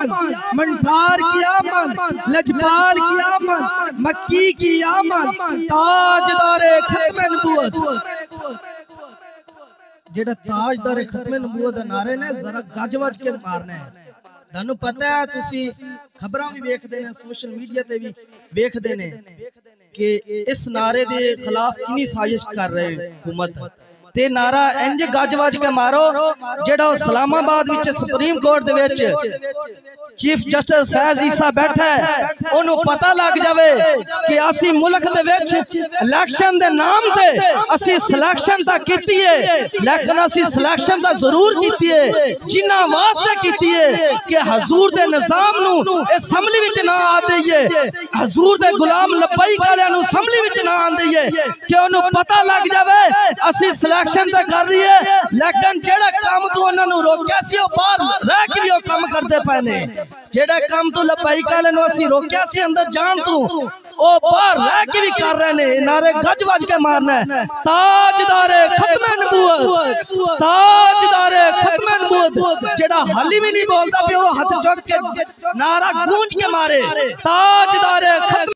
मंठार की आमद, लजपाल की आमद, मक्की की आमद, ताजदारे खत्म नबूवत। जेड़ा ताजदारे खत्म नबूवत दे नारे ने जरा गज वज के मारने है। थानू पता है, तुसी खबरां भी वेखदे ने, सोशल मीडिया ते भी वेखदे ने कि इस नारे दे खिलाफ कितनी साजिश कर रहे हुकूमत। ते नारा इंज गज वज के मारो जेड़ा इस्लामाबाद विच सुप्रीम कोर्ट दे विच चीफ जस्टिस फैज ईसा बैठा है, ओनू पता लग जावे कि असी मुल्क दे विच इलेक्शन दे नाम ते असी सिलेक्शन ता कीती है, लेकिन असी सिलेक्शन ता जरूर कीती है जिन्ना वास्ते कीती है कि हजूर दे निजाम नू असैम्बली विच ना आ दईए, हजूर दे गुलाम लबैक वालियां नू असैम्बली विच ना आ दईए कि ओनू पता लग जावे असी सिलेक्शन ता कर रही है, लेकिन जेड़ा काम तू उन्हां नू रोकिया सी ओ बाहर रह के भी ओ काम करदे पए ने। जेड़ा काम तू लबैक वाले नू असी रोकिया सी अंदर जान तू ओ बाहर रह के भी कर रहे ने। नारे गज वज के मारना है ताजदारे खत्म नबूवत, ताजदारे खत्म नबूवत। जेड़ा हाली भी नहीं बोलता पे वो हाथ चुक के नारा गूंज के मारे ताजदारे खत्म